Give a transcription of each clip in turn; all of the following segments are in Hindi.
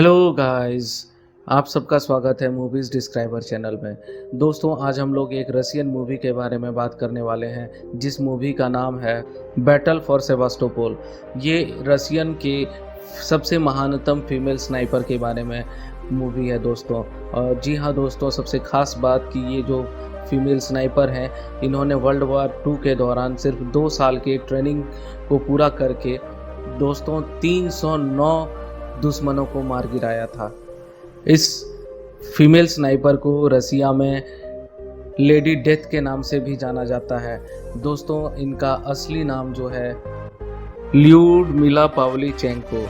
हेलो गाइस, आप सबका स्वागत है मूवीज़ डिस्क्राइबर चैनल में। दोस्तों, आज हम लोग एक रशियन मूवी के बारे में बात करने वाले हैं जिस मूवी का नाम है बैटल फॉर सेवास्टोपोल। ये रशियन के सबसे महानतम फीमेल स्नाइपर के बारे में मूवी है दोस्तों। और जी हाँ दोस्तों, सबसे ख़ास बात कि ये जो फीमेल स्नाइपर हैं, इन्होंने वर्ल्ड वॉर 2 के दौरान सिर्फ 2 साल के ट्रेनिंग को पूरा करके दोस्तों 309 दुश्मनों को मार गिराया था। इस फीमेल स्नाइपर को रसिया में लेडी डेथ के नाम से भी जाना जाता है। दोस्तों, इनका असली नाम जो है ल्यूडमिला पावलीचेंको।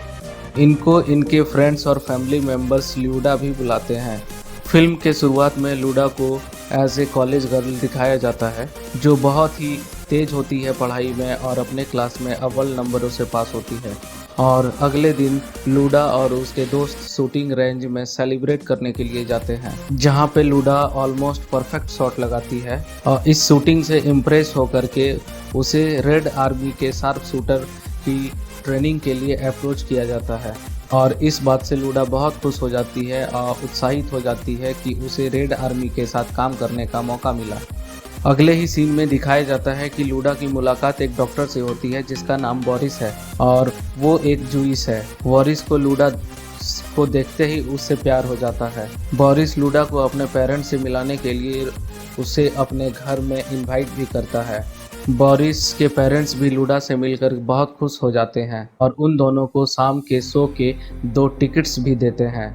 इनको इनके फ्रेंड्स और फैमिली मेंबर्स ल्यूडा भी बुलाते हैं। फिल्म के शुरुआत में लूडा को एज ए कॉलेज गर्ल दिखाया जाता है जो बहुत ही तेज होती है पढ़ाई में और अपने क्लास में अव्वल नंबरों से पास होती है। और अगले दिन लूडा और उसके दोस्त शूटिंग रेंज में सेलिब्रेट करने के लिए जाते हैं, जहां पे लूडा ऑलमोस्ट परफेक्ट शॉट लगाती है। और इस शूटिंग से इम्प्रेस होकर के उसे रेड आर्मी के शार्प शूटर की ट्रेनिंग के लिए अप्रोच किया जाता है। और इस बात से लूडा बहुत खुश हो जाती है और उत्साहित हो जाती है कि उसे रेड आर्मी के साथ काम करने का मौका मिला। अगले ही सीन में दिखाया जाता है कि लूडा की मुलाकात एक डॉक्टर से होती है जिसका नाम बोरिस है और वो एक जूइस है। बोरिस को लूडा को देखते ही उससे प्यार हो जाता है। बोरिस लूडा को अपने पेरेंट्स से मिलाने के लिए उसे अपने घर में इनवाइट भी करता है। बोरिस के पेरेंट्स भी लूडा से मिलकर बहुत खुश हो जाते हैं और उन दोनों को शाम के शो के 2 टिकट्स भी देते हैं।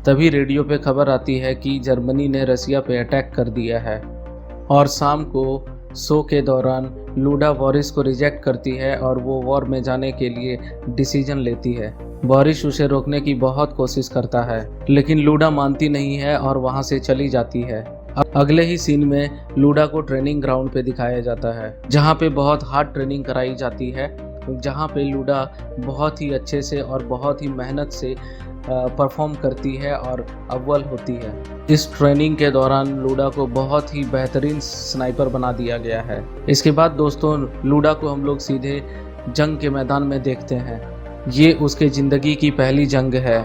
तभी रेडियो पे खबर आती है कि जर्मनी ने रसिया पे अटैक कर दिया है। और शाम को शो के दौरान लूडा बोरिस को रिजेक्ट करती है और वो वॉर में जाने के लिए डिसीजन लेती है। बोरिस उसे रोकने की बहुत कोशिश करता है लेकिन लूडा मानती नहीं है और वहाँ से चली जाती है। अगले ही सीन में लूडा को ट्रेनिंग ग्राउंड पे दिखाया जाता है जहाँ पे बहुत हार्ड ट्रेनिंग कराई जाती है, जहाँ पे लूडा बहुत ही अच्छे से और बहुत ही मेहनत से परफॉर्म करती है और अव्वल होती है। इस ट्रेनिंग के दौरान लूडा को बहुत ही बेहतरीन स्नाइपर बना दिया गया है। इसके बाद दोस्तों, लूडा को हम लोग सीधे जंग के मैदान में देखते हैं। ये उसके ज़िंदगी की पहली जंग है।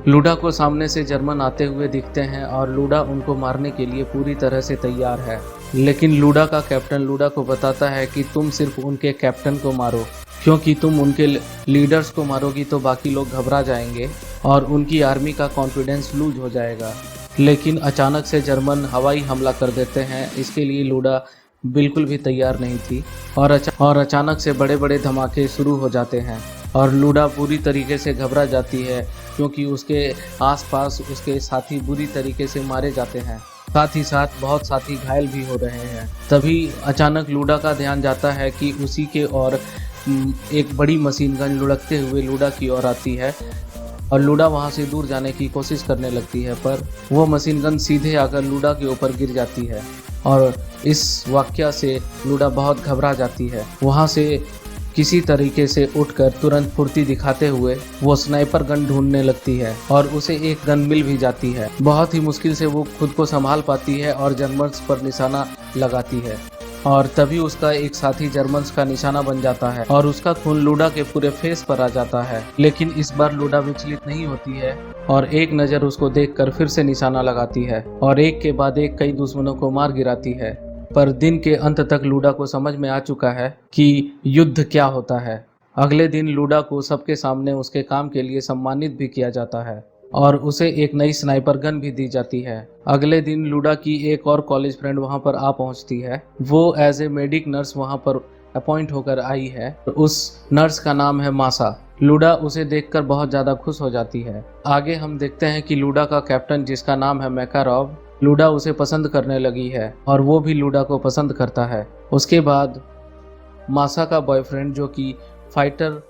लूडा को सामने से जर्मन आते हुए दिखते हैं और लूडा उनको मारने के लिए पूरी तरह से तैयार है। लेकिन लूडा का कैप्टन लूडा को बताता है कि तुम सिर्फ उनके कैप्टन को मारो, क्योंकि तुम उनके लीडर्स को मारोगी तो बाकी लोग घबरा जाएंगे और उनकी आर्मी का कॉन्फिडेंस लूज हो जाएगा। लेकिन अचानक से जर्मन हवाई हमला कर देते हैं। इसके लिए लूडा बिल्कुल भी तैयार नहीं थी और अचानक से बड़े बड़े धमाके शुरू हो जाते हैं और लूडा पूरी तरीके से घबरा जाती है क्योंकि उसके आसपास उसके साथी बुरी तरीके से मारे जाते हैं, साथ ही साथ बहुत साथी घायल भी हो रहे हैं। तभी अचानक लूडा का ध्यान जाता है कि उसी के और एक बड़ी मशीन गन लुढ़कते हुए लूडा की ओर आती है और लूडा वहां से दूर जाने की कोशिश करने लगती है, पर वो मशीन गन सीधे आकर लूडा के ऊपर गिर जाती है और इस वाकया से लूडा बहुत घबरा जाती है। वहां से किसी तरीके से उठकर तुरंत फुर्ती दिखाते हुए वो स्नाइपर गन ढूंढने लगती है और उसे एक गन मिल भी जाती है। बहुत ही मुश्किल से वो खुद को संभाल पाती है और जर्मन्स पर निशाना लगाती है और तभी उसका एक साथी जर्मन्स का निशाना बन जाता है और उसका खून लूडा के पूरे फेस पर आ जाता है। लेकिन इस बार लूडा विचलित नहीं होती है और एक नज़र उसको देखकर फिर से निशाना लगाती है और एक के बाद एक कई दुश्मनों को मार गिराती है। पर दिन के अंत तक लूडा को समझ में आ चुका है कि युद्ध क्या होता है। अगले दिन लूडा को सबके सामने उसके काम के लिए सम्मानित भी किया जाता है और उसे एक नई स्नाइपर गन भी दी जाती है। अगले दिन लूडा की एक और कॉलेज फ्रेंड वहां पर आ पहुंचती है। वो एज ए मेडिक नर्स वहां पर अपॉइंट होकर आई है। उस नर्स का नाम है मासा। लूडा उसे देखकर बहुत ज़्यादा खुश हो जाती है। आगे हम देखते हैं कि लूडा का कैप्टन, जिसका नाम है मैकारोव, लूडा उसे पसंद करने लगी है और वो भी लूडा को पसंद करता है। उसके बाद मासा का बॉयफ्रेंड, जो कि फाइटर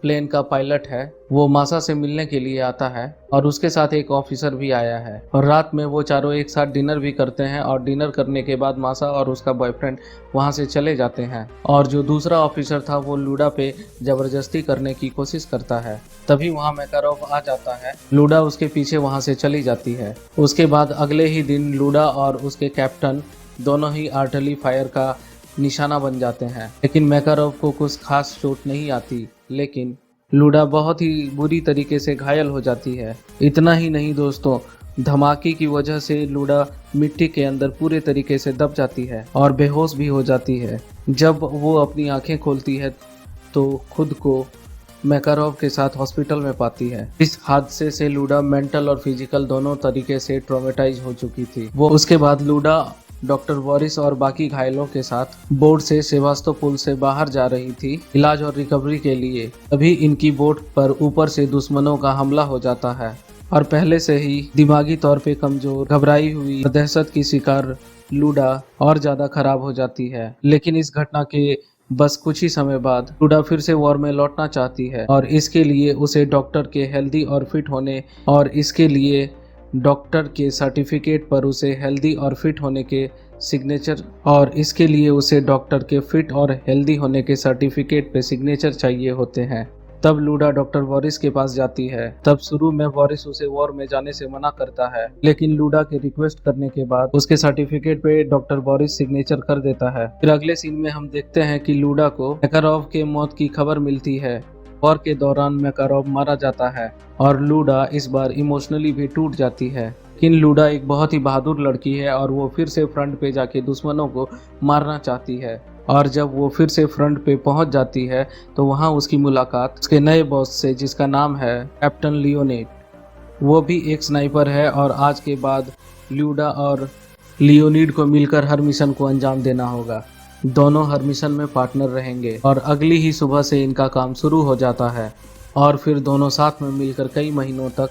प्लेन का पायलट है, वो मासा से मिलने के लिए आता है और उसके साथ एक ऑफिसर भी आया है और रात में वो चारों एक साथ डिनर भी करते हैं और डिनर करने के बाद मासा और उसका बॉयफ्रेंड वहां से चले जाते हैं और जो दूसरा ऑफिसर था वो लूडा पे जबरदस्ती करने की कोशिश करता है। तभी वहां मैकारोव आ जाता है। लूडा उसके पीछे वहां से चली जाती है। उसके बाद अगले ही दिन लूडा और उसके कैप्टन दोनों ही आर्टिलरी फायर का निशाना बन जाते हैं। लेकिन मैकारोव को कुछ खास चोट नहीं आती, लेकिन लूडा बहुत ही बुरी तरीके से घायल हो जाती है। इतना ही नहीं दोस्तों, धमाके की वजह से लूडा मिट्टी के अंदर पूरे तरीके से दब जाती है और बेहोश भी हो जाती है। जब वो अपनी आंखें खोलती है तो खुद को मैकारोव के साथ हॉस्पिटल में पाती है। इस हादसे से लूडा मेंटल और फिजिकल दोनों तरीके से ट्रॉमेटाइज हो चुकी थी। वो उसके बाद लूडा डॉक्टर बोरिस और बाकी घायलों के साथ बोट से सेवास्तोपोल से बाहर जा रही थी इलाज और रिकवरी के लिए। तभी इनकी बोट पर ऊपर से दुश्मनों का हमला हो जाता है और पहले से ही दिमागी तौर पे कमजोर, घबराई हुई, दहशत की शिकार लूडा और ज्यादा खराब हो जाती है। लेकिन इस घटना के बस कुछ ही समय बाद लूडा फिर से वॉर में लौटना चाहती है और इसके लिए उसे डॉक्टर के हेल्दी और फिट होने और इसके लिए डॉक्टर के सर्टिफिकेट पर उसे हेल्दी और फिट होने के सिग्नेचर और इसके लिए उसे डॉक्टर के फिट और हेल्दी होने के सर्टिफिकेट पे सिग्नेचर चाहिए होते हैं। तब लूडा डॉक्टर बोरिस के पास जाती है। तब शुरू में बोरिस उसे वॉर में जाने से मना करता है, लेकिन लूडा के रिक्वेस्ट करने के बाद उसके सर्टिफिकेट पे डॉक्टर बोरिस सिग्नेचर कर देता है। फिर अगले सीन में हम देखते हैं कि लूडा को मैकारोव के मौत की खबर मिलती है। वॉर के दौरान मैकारोव मारा जाता है और लूडा इस बार इमोशनली भी टूट जाती है। लेकिन लूडा एक बहुत ही बहादुर लड़की है और वो फिर से फ्रंट पे जाके दुश्मनों को मारना चाहती है। और जब वो फिर से फ्रंट पे पहुंच जाती है तो वहां उसकी मुलाकात उसके नए बॉस से, जिसका नाम है कैप्टन लियोनिड। वो भी एक स्नाइपर है और आज के बाद लूडा और लियोनिड को मिलकर हर मिशन को अंजाम देना होगा। दोनों हर मिशन में पार्टनर रहेंगे और अगली ही सुबह से इनका काम शुरू हो जाता है और फिर दोनों साथ में मिलकर कई महीनों तक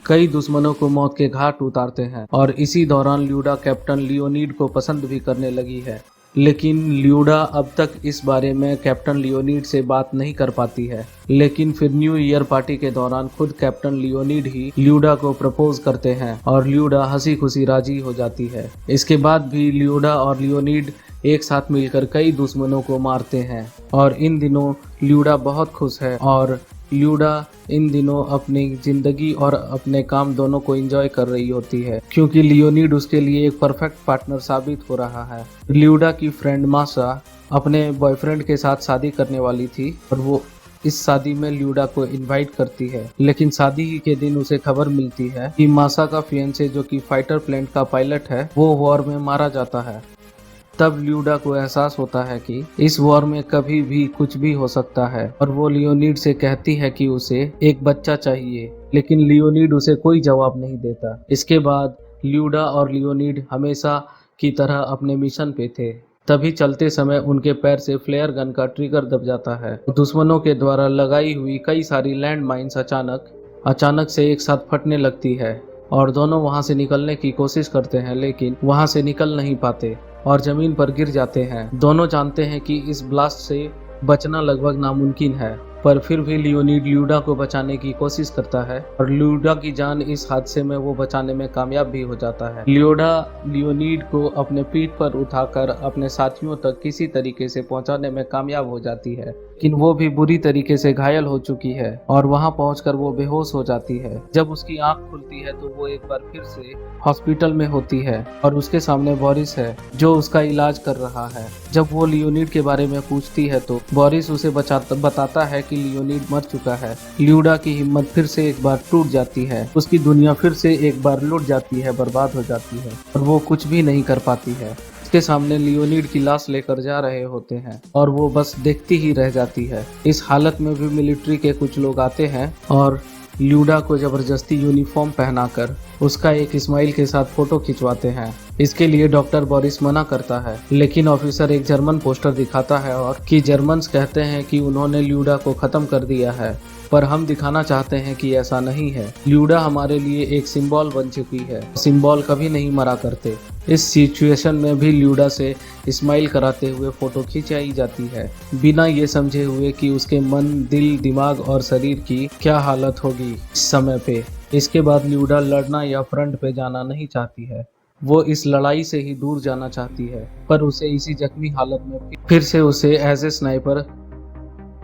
कई दुश्मनों को मौत के घाट उतारते हैं। और इसी दौरान लूडा कैप्टन लियोनिड को पसंद भी करने लगी है, लेकिन ल्यूडा अब तक इस बारे में कैप्टन लियोनिड से बात नहीं कर पाती है। लेकिन फिर न्यू ईयर पार्टी के दौरान खुद कैप्टन लियोनिड ही ल्यूडा को प्रपोज करते हैं और ल्यूडा हंसी खुशी राजी हो जाती है। इसके बाद भी ल्यूडा और लियोनिड एक साथ मिलकर कई दुश्मनों को मारते हैं और इन दिनों ल्यूडा बहुत खुश है और ल्यूडा इन दिनों अपनी जिंदगी और अपने काम दोनों को एंजॉय कर रही होती है, क्योंकि लियोनिड उसके लिए एक परफेक्ट पार्टनर साबित हो रहा है। ल्यूडा की फ्रेंड मासा अपने बॉयफ्रेंड के साथ शादी करने वाली थी और वो इस शादी में ल्यूडा को इनवाइट करती है, लेकिन शादी के दिन उसे खबर मिलती है कि मासा का फियांसे, जो कि फाइटर प्लेन का पायलट है, वो वॉर में मारा जाता है। तब ल्यूडा को एहसास होता है कि इस वॉर में कभी भी कुछ भी हो सकता है और वो लियोनिड से कहती है कि उसे एक बच्चा चाहिए, लेकिन लियोनिड उसे कोई जवाब नहीं देता। इसके बाद ल्यूडा और लियोनिड हमेशा की तरह अपने मिशन पे थे। तभी चलते समय उनके पैर से फ्लेयर गन का ट्रिगर दब जाता है। दुश्मनों के द्वारा लगाई हुई कई सारी लैंड माइन्स अचानक से एक साथ फटने लगती है और दोनों वहां से निकलने की कोशिश करते हैं, लेकिन वहां से निकल नहीं पाते और जमीन पर गिर जाते हैं। दोनों जानते हैं कि इस ब्लास्ट से बचना लगभग नामुमकिन है, पर फिर भी लियोनिड ल्यूडा को बचाने की कोशिश करता है और ल्यूडा की जान इस हादसे में वो बचाने में कामयाब भी हो जाता है। ल्यूडा लियोनिड को अपने पीठ पर उठाकर अपने साथियों तक किसी तरीके से पहुंचाने में कामयाब हो जाती है, लेकिन वो भी बुरी तरीके से घायल हो चुकी है और वहां पहुंचकर वो बेहोश हो जाती है। जब उसकी आंख खुलती है तो वो एक बार फिर से हॉस्पिटल में होती है और उसके सामने बोरिस है जो उसका इलाज कर रहा है। जब वो लियोनिड के बारे में पूछती है तो बोरिस उसे बताता है कि लियोनिड मर चुका है। ल्यूडा की हिम्मत फिर से एक बार टूट जाती है, उसकी दुनिया फिर से एक बार लुट जाती है, बर्बाद हो जाती है और वो कुछ भी नहीं कर पाती है। उसके सामने लियोनिड की लाश लेकर जा रहे होते हैं और वो बस देखती ही रह जाती है। इस हालत में भी मिलिट्री के कुछ लोग आते हैं और ल्यूडा को जबरदस्ती यूनिफॉर्म पहनाकर उसका एक स्माइल के साथ फोटो खिंचवाते हैं। इसके लिए डॉक्टर बोरिस मना करता है, लेकिन ऑफिसर एक जर्मन पोस्टर दिखाता है और कि जर्मन्स कहते हैं कि उन्होंने ल्यूडा को खत्म कर दिया है, पर हम दिखाना चाहते हैं कि ऐसा नहीं है। ल्यूडा हमारे लिए एक सिंबल बन चुकी है, सिंबल कभी नहीं मरा करते। इस सिचुएशन में भी ल्यूडा से स्माइल कराते हुए फोटो खिंचाई जाती है, बिना ये समझे हुए कि उसके मन, दिल, दिमाग और शरीर की क्या हालत होगी इस समय पे। इसके बाद ल्यूडा लड़ना या फ्रंट पे जाना नहीं चाहती है, वो इस लड़ाई से ही दूर जाना चाहती है, पर उसे इसी जख्मी हालत में फिर से उसे एज ए स्नाइपर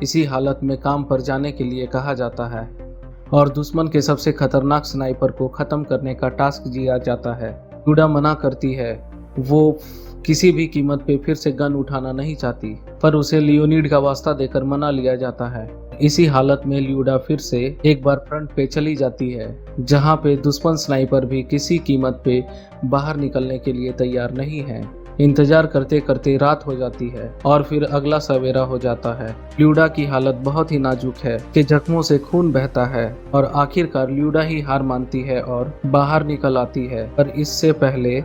इसी हालत में काम पर जाने के लिए कहा जाता है और दुश्मन के सबसे खतरनाक स्नाइपर को खत्म करने का टास्क दिया जाता है। ल्यूडा मना करती है, वो किसी भी कीमत पे फिर से गन उठाना नहीं चाहती, पर उसे लियोनिड का वास्ता देकर मना लिया जाता है। इसी हालत में ल्यूडा फिर से एक बार फ्रंट पे चली जाती है, जहां पे दुश्मन स्नाइपर भी किसी कीमत पे बाहर निकलने के लिए तैयार नहीं है। इंतजार करते करते रात हो जाती है और फिर अगला सवेरा हो जाता है। ल्यूडा की हालत बहुत ही नाजुक है कि जख्मों से खून बहता है और आखिरकार ल्यूडा ही हार मानती है और बाहर निकल आती है। पर इससे पहले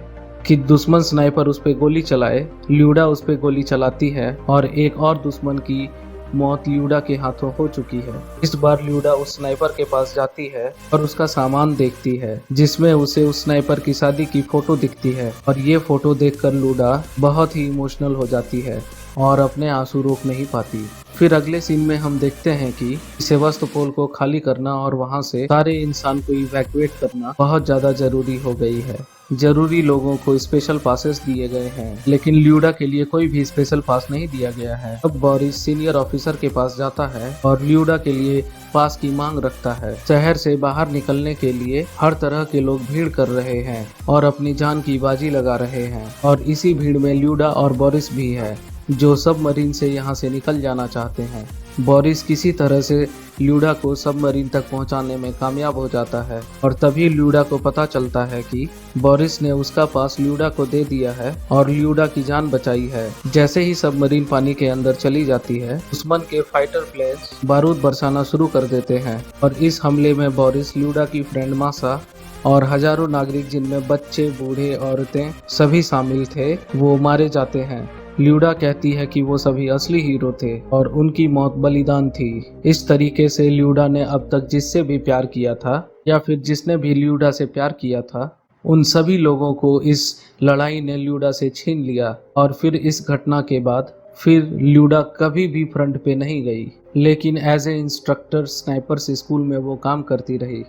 कि दुश्मन स्नाइपर उस पे गोली चलाए, ल्यूडा उस पे गोली चलाती है और एक और दुश्मन की मौत ल्यूडा के हाथों हो चुकी है। इस बार ल्यूडा उस स्नाइपर के पास जाती है और उसका सामान देखती है, जिसमें उसे उस स्नाइपर की शादी की फोटो दिखती है और ये फोटो देखकर ल्यूडा बहुत ही इमोशनल हो जाती है और अपने आंसू रोक नहीं पाती। फिर अगले सीन में हम देखते हैं कि सेवास्तोपोल को खाली करना और वहां से सारे इंसान को इवैक्यूएट करना बहुत ज्यादा जरूरी हो गई है। जरूरी लोगों को स्पेशल पासेस दिए गए हैं, लेकिन ल्यूडा के लिए कोई भी स्पेशल पास नहीं दिया गया है। अब बोरिस सीनियर ऑफिसर के पास जाता है और ल्यूडा के लिए पास की मांग रखता है। शहर से बाहर निकलने के लिए हर तरह के लोग भीड़ कर रहे हैं और अपनी जान की बाजी लगा रहे हैं और इसी भीड़ में ल्यूडा और बोरिस भी है, जो सबमरीन से यहाँ से निकल जाना चाहते हैं। बोरिस किसी तरह से ल्यूडा को सबमरीन तक पहुंचाने में कामयाब हो जाता है और तभी ल्यूडा को पता चलता है कि बोरिस ने उसका पास ल्यूडा को दे दिया है और ल्यूडा की जान बचाई है। जैसे ही सबमरीन पानी के अंदर चली जाती है, दुश्मन के फाइटर प्लेन्स बारूद बरसाना शुरू कर देते हैं और इस हमले में बोरिस, ल्यूडा की फ्रेंड मासा और हजारों नागरिक, जिनमें बच्चे, बूढ़े, औरतें सभी शामिल थे, वो मारे जाते हैं। ल्यूडा कहती है कि वो सभी असली हीरो थे और उनकी मौत बलिदान थी। इस तरीके से ल्यूडा ने अब तक जिससे भी प्यार किया था या फिर जिसने भी ल्यूडा से प्यार किया था, उन सभी लोगों को इस लड़ाई ने ल्यूडा से छीन लिया। और फिर इस घटना के बाद फिर ल्यूडा कभी भी फ्रंट पे नहीं गई, लेकिन as a instructor snipers school में वो काम करती रही।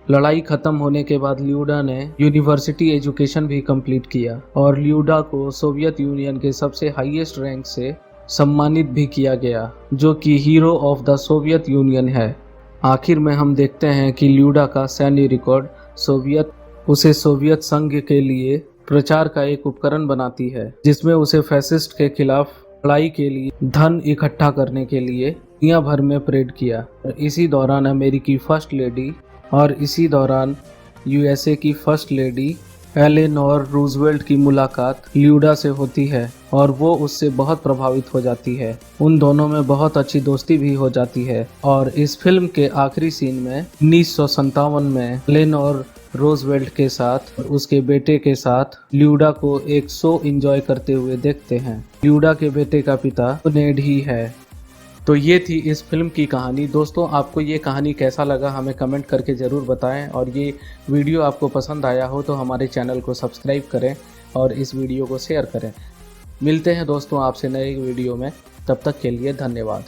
लड़ाई खत्म होने के बाद ल्यूडा ने यूनिवर्सिटी एजुकेशन भी कंप्लीट किया और ल्यूडा को सोवियत यूनियन के सबसे हाईएस्ट रैंक से सम्मानित भी किया गया, जो कि hero of the Soviet union है। आखिर में हम देखते हैं कि ल्यूडा का सैन्य रिकॉर्ड उसे सोवियत संघ के लिए प्रचार का एक उपकरण बनाती है, जिसमें उसे फैसिस्ट के खिलाफ लड़ाई के लिए धन इकट्ठा करने के लिए दुनिया भर में परेड किया। इसी दौरान अमेरिकी फर्स्ट लेडी और इसी दौरान यूएसए की फर्स्ट लेडी एलेनोर रूजवेल्ट की मुलाकात ल्यूडा से होती है और वो उससे बहुत प्रभावित हो जाती है। उन दोनों में बहुत अच्छी दोस्ती भी हो जाती है और इस फिल्म के आखिरी सीन में 1957 में एलेनोर रूजवेल्ट के साथ और उसके बेटे के साथ ल्यूडा को एक शो एंजॉय करते हुए देखते हैं। ल्यूडा के बेटे का पिता नेड ही है। तो ये थी इस फिल्म की कहानी। दोस्तों, आपको ये कहानी कैसा लगा हमें कमेंट करके ज़रूर बताएं और ये वीडियो आपको पसंद आया हो तो हमारे चैनल को सब्सक्राइब करें और इस वीडियो को शेयर करें। मिलते हैं दोस्तों आपसे नए वीडियो में, तब तक के लिए धन्यवाद।